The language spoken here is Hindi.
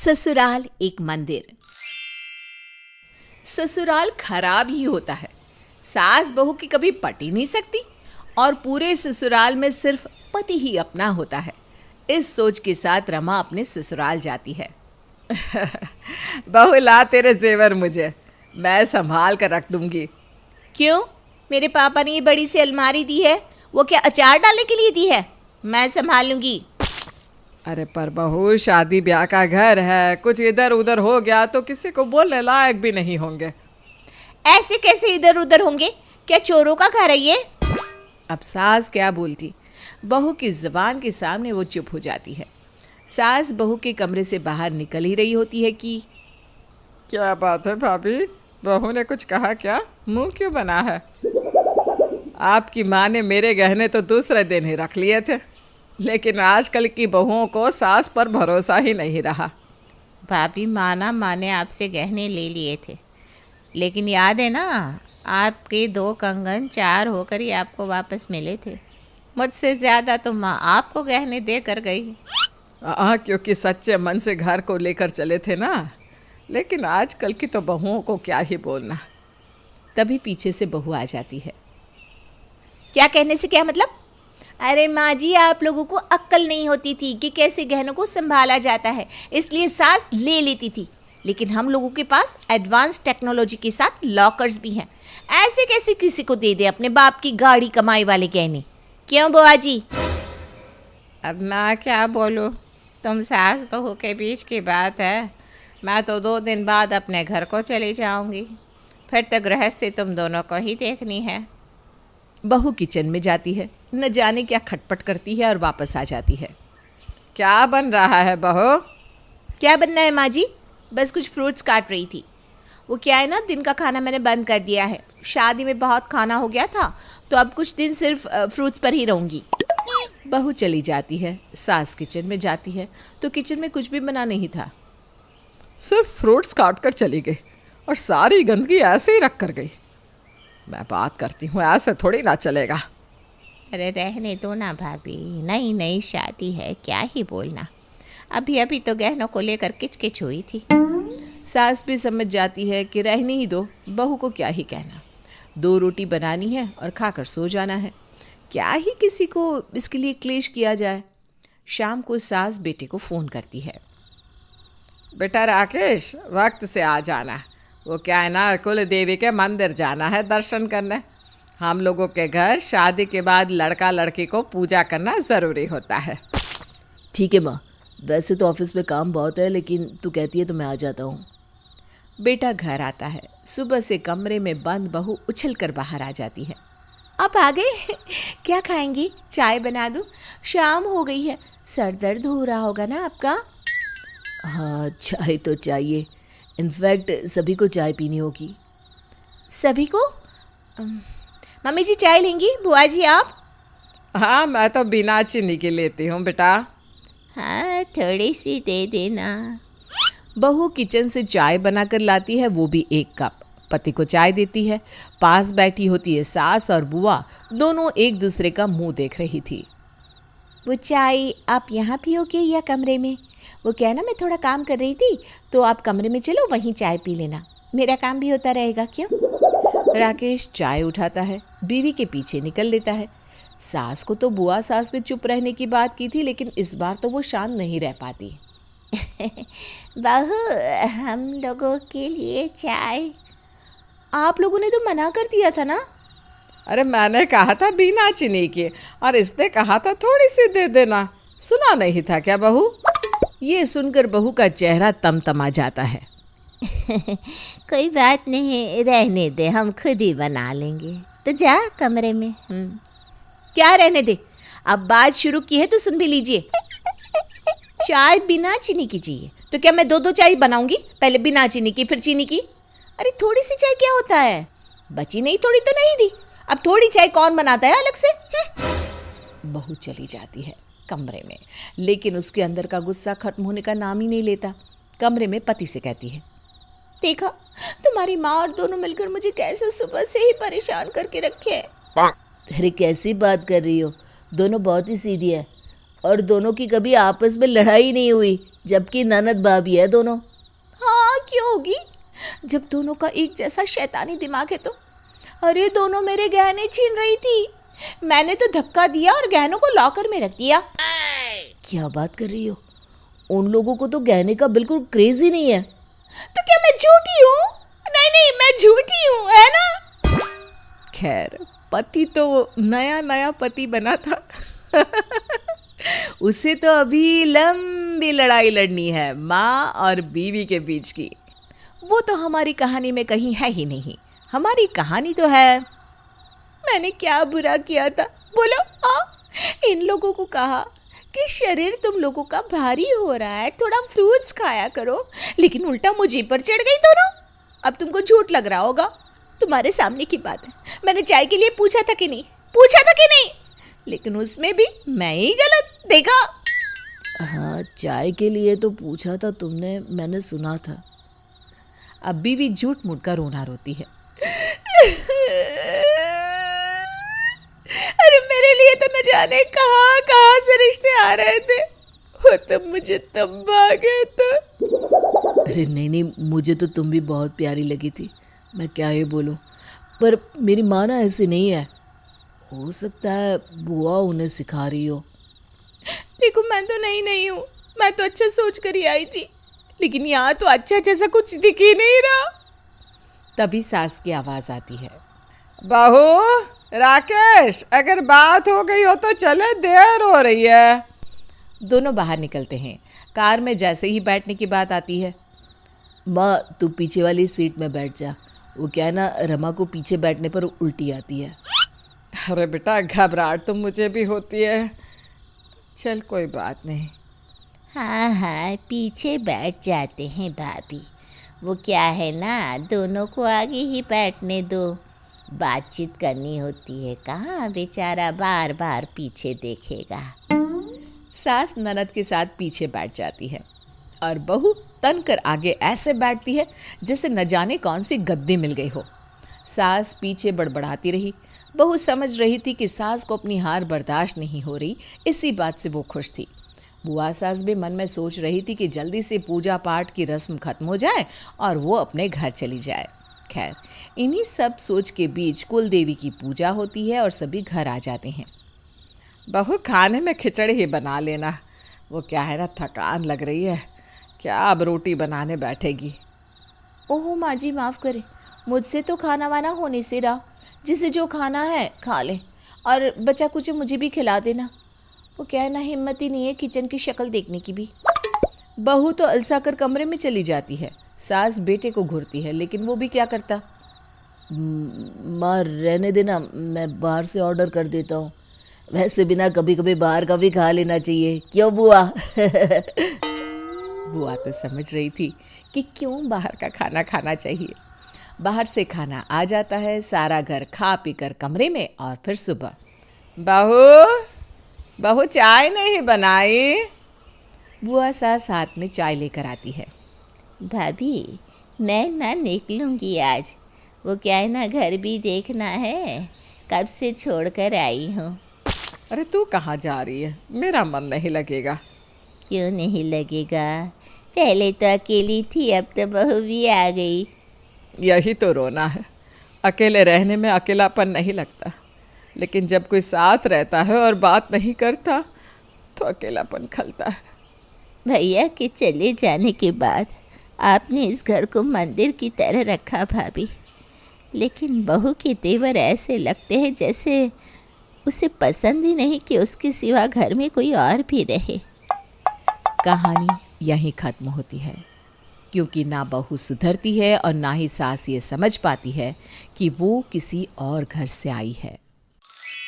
ससुराल एक मंदिर। ससुराल खराब ही होता है। सास बहू की कभी पट ही नहीं सकती और पूरे ससुराल में सिर्फ पति ही अपना होता है। इस सोच के साथ रमा अपने ससुराल जाती है। बहू ला तेरे जेवर मुझे, मैं संभाल कर रख दूंगी। क्यों? मेरे पापा ने ये बड़ी सी अलमारी दी है, वो क्या अचार डालने के लिए दी है? मैं संभाल लूंगी। अरे पर बहू, शादी ब्याह का घर है, कुछ इधर उधर हो गया तो किसी को बोलने लायक भी नहीं होंगे। ऐसे कैसे इधर उधर होंगे? क्या चोरों का घर है ये? अब सास क्या बोलती, बहू की जुबान के सामने वो चुप हो जाती है। सास बहू के कमरे से बाहर निकल ही रही होती है कि क्या बात है भाभी, बहू ने कुछ कहा क्या? मुंह क्यों बना है? आपकी माँ ने मेरे गहने तो दूसरे दिन ही रख लिए थे, लेकिन आजकल की बहुओं को सास पर भरोसा ही नहीं रहा। भाभी, माँ ने आपसे गहने ले लिए थे, लेकिन याद है ना, आपके 2 कंगन 4 होकर ही आपको वापस मिले थे। मुझसे ज़्यादा तो माँ आपको गहने दे कर गई। क्योंकि सच्चे मन से घर को लेकर चले थे ना। लेकिन आजकल की तो बहुओं को क्या ही बोलना। तभी पीछे से बहू आ जाती है। क्या कहने से क्या मतलब? अरे माँ जी, आप लोगों को अक्ल नहीं होती थी कि कैसे गहनों को संभाला जाता है, इसलिए सास ले लेती थी। लेकिन हम लोगों के पास एडवांस टेक्नोलॉजी के साथ लॉकर्स भी हैं। ऐसे कैसे किसी को दे दे अपने बाप की गाड़ी कमाई वाले गहने? क्यों बुआ जी? अब मैं क्या बोलूँ, तुम सास बहू के बीच की बात है। मैं तो 2 दिन बाद अपने घर को चली जाऊँगी, फिर तो गृहस्थी तुम दोनों को ही देखनी है। बहू किचन में जाती है, न जाने क्या खटपट करती है और वापस आ जाती है। क्या बन रहा है बहू? क्या बनना है माँ जी? बस कुछ फ्रूट्स काट रही थी। वो क्या है ना, दिन का खाना मैंने बंद कर दिया है। शादी में बहुत खाना हो गया था, तो अब कुछ दिन सिर्फ फ्रूट्स पर ही रहूँगी। बहू चली जाती है। सास किचन में जाती है तो किचन में कुछ भी बना नहीं था। सिर्फ फ्रूट्स काट कर चली गई और सारी गंदगी ऐसे ही रख कर गई। मैं बात करती हूँ, ऐसे थोड़ी ना चलेगा। अरे रहने दो ना भाभी, नई नई शादी है, क्या ही बोलना। अभी अभी तो गहनों को लेकर किचकिच हुई थी। सास भी समझ जाती है कि रहने ही दो, बहू को क्या ही कहना। 2 रोटी बनानी है और खाकर सो जाना है, क्या ही किसी को इसके लिए क्लेश किया जाए। शाम को सास बेटे को फ़ोन करती है। बेटा राकेश, वक्त से आ जाना। वो क्या है ना, कुल देवी के मंदिर जाना है दर्शन करने। हम लोगों के घर शादी के बाद लड़का लड़की को पूजा करना ज़रूरी होता है। ठीक है माँ, वैसे तो ऑफिस में काम बहुत है, लेकिन तू कहती है तो मैं आ जाता हूँ। बेटा घर आता है। सुबह से कमरे में बंद बहू उछल कर बाहर आ जाती है। आप आ गए? क्या खाएंगी? चाय बना दूँ? शाम हो गई है, सर दर्द हो रहा होगा ना आपका? हाँ, चाय तो चाहिए। इनफैक्ट सभी को चाय पीनी होगी। सभी को? मम्मी जी चाय लेंगी? बुआ जी आप? हाँ, मैं तो बिना चीनी की लेती हूँ बेटा। हाँ, थोड़ी सी दे देना। बहू किचन से चाय बनाकर लाती है, वो भी 1 कप। पति को चाय देती है। पास बैठी होती है सास और बुआ, दोनों एक दूसरे का मुंह देख रही थी। वो चाय आप यहाँ पियोगे या कमरे में? वो क्या ना, मैं थोड़ा काम कर रही थी, तो आप कमरे में चलो, वहीं चाय पी लेना, मेरा काम भी होता रहेगा। क्यों? राकेश चाय उठाता है, बीवी के पीछे निकल लेता है। सास को तो बुआ सास ने चुप रहने की बात की थी, लेकिन इस बार तो वो शांत नहीं रह पाती। बहू, हम लोगों के लिए चाय? आप लोगों ने तो मना कर दिया था ना? अरे मैंने कहा था बिना चीनी के, और इसने कहा था थोड़ी सी दे देना। सुना नहीं था क्या बहू? ये सुनकर बहू का चेहरा तमतमा जाता है। कोई बात नहीं, रहने दे, हम खुद ही बना लेंगे। तो जा कमरे में। क्या रहने दे? अब बात शुरू की है तो सुन भी लीजिए। चाय बिना चीनी की चाहिए, तो क्या मैं 2-2 चाय बनाऊंगी? पहले बिना चीनी की, फिर चीनी की। अरे थोड़ी सी चाय क्या होता है? बची नहीं, थोड़ी तो नहीं दी। अब थोड़ी चाय कौन बनाता है अलग से? बहू चली जाती है कमरे में, लेकिन उसके अंदर का गुस्सा खत्म होने का नाम ही नहीं लेता। कमरे में पति से कहती है, देखा, तुम्हारी माँ और दोनों मिलकर मुझे कैसे सुबह से ही परेशान करके रखे है। अरे कैसी बात कर रही हो, दोनों बहुत ही सीधी है। और दोनों की कभी आपस में लड़ाई नहीं हुई, जबकि ननद भाभी है दोनों। हाँ, क्यों होगी जब दोनों का एक जैसा शैतानी दिमाग है तो। अरे दोनों मेरे गहने छीन रही थी, मैंने तो धक्का दिया और गहनों को लॉकर में रख दिया। क्या बात कर रही हो? उन लोगों को तो गहने का बिल्कुल क्रेज ही नहीं है। तो क्या मैं झूठी हूँ? नहीं नहीं, मैं झूठी हूँ, है ना? खैर, पति तो नया नया पति बना था उसे तो अभी लंबी लड़ाई लड़नी है माँ और बीवी के बीच की। वो तो हमारी कहानी में कहीं है ही नहीं। हमारी कहानी तो है, मैंने क्या बुरा किया था बोलो? इन लोगों को कहा कि शरीर तुम लोगों का भारी हो रहा है, थोड़ा फ्रूट्स खाया करो, लेकिन उल्टा मुझे पर चढ़ गई दोनों। अब तुमको झूठ लग रहा होगा, तुम्हारे सामने की बात है। मैंने चाय के लिए पूछा था कि नहीं, पूछा था कि नहीं, लेकिन उसमें भी मैं ही गलत देखा। हाँ, चाय के लिए तो पूछा था तुमने, मैंने सुना था। अब बीवी झूठ मूठ का रोना रोती है अरे मेरे लिए तो न जाने कहाँ कहाँ से रिश्ते आ रहे थे, वो तो मुझे तब भागे तो। अरे नहीं नहीं, मुझे तो तुम भी बहुत प्यारी लगी थी, मैं क्या ही बोलूं। पर मेरी माँ ना ऐसी नहीं है, हो सकता है बुआ उन्हें सिखा रही हो। देखो मैं तो नहीं हूँ, मैं तो अच्छा सोच कर ही आई थी, लेकिन यहाँ तो अच्छा जैसा कुछ दिख ही नहीं रहा। तभी सास की आवाज़ आती है, बहू, राकेश, अगर बात हो गई हो तो चले, देर हो रही है। दोनों बाहर निकलते हैं। कार में जैसे ही बैठने की बात आती है, माँ तू पीछे वाली सीट में बैठ जा। वो क्या है ना, रमा को पीछे बैठने पर उल्टी आती है। अरे बेटा, घबराहट तो मुझे भी होती है, चल कोई बात नहीं। हाँ, पीछे बैठ जाते हैं भाभी। वो क्या है ना, दोनों को आगे ही बैठने दो, बातचीत करनी होती है, कहाँ बेचारा बार बार पीछे देखेगा। सास ननद के साथ पीछे बैठ जाती है और बहू तन कर आगे ऐसे बैठती है जैसे न जाने कौन सी गद्दी मिल गई हो। सास पीछे बड़बड़ाती रही। बहू समझ रही थी कि सास को अपनी हार बर्दाश्त नहीं हो रही, इसी बात से वो खुश थी। बुआ सास भी मन में सोच रही थी कि जल्दी से पूजा पाठ की रस्म खत्म हो जाए और वो अपने घर चली जाए। खैर, इन्हीं सब सोच के बीच कुल देवी की पूजा होती है और सभी घर आ जाते हैं। बहू, खाने में खिचड़ी ही बना लेना, वो क्या है ना, थकान लग रही है, क्या अब रोटी बनाने बैठेगी। ओहो माँ जी, माफ़ करें, मुझसे तो खाना वाना होने से रहा, जिसे जो खाना है खा ले और बचा कुछ मुझे भी खिला देना। वो क्या है ना, हिम्मत ही नहीं है किचन की शक्ल देखने की भी। बहू तो अलसा कर कमरे में चली जाती है। सास बेटे को घूरती है, लेकिन वो भी क्या करता। माँ रहने देना, मैं बाहर से ऑर्डर कर देता हूँ। वैसे भी ना कभी कभी बाहर का भी खा लेना चाहिए, क्यों बुआ? बुआ तो समझ रही थी कि क्यों बाहर का खाना खाना चाहिए। बाहर से खाना आ जाता है, सारा घर खा पी कर कमरे में, और फिर सुबह। बहू, चाय नहीं बनाई? बुआ सास हाथ में चाय लेकर आती है। भाभी, मैं ना निकलूँगी आज, वो क्या है ना, घर भी देखना है, कब से छोड़ कर आई हूँ। अरे तू कहाँ जा रही है? मेरा मन नहीं लगेगा। क्यों नहीं लगेगा? पहले तो अकेली थी, अब तो बहू भी आ गई। यही तो रोना है, अकेले रहने में अकेलापन नहीं लगता, लेकिन जब कोई साथ रहता है और बात नहीं करता तो अकेलापन खलता है। भैया के चले जाने के बाद आपने इस घर को मंदिर की तरह रखा भाभी, लेकिन बहू के तेवर ऐसे लगते हैं जैसे उसे पसंद ही नहीं कि उसके सिवा घर में कोई और भी रहे। कहानी यहीं खत्म होती है, क्योंकि ना बहू सुधरती है और ना ही सास ये समझ पाती है कि वो किसी और घर से आई है।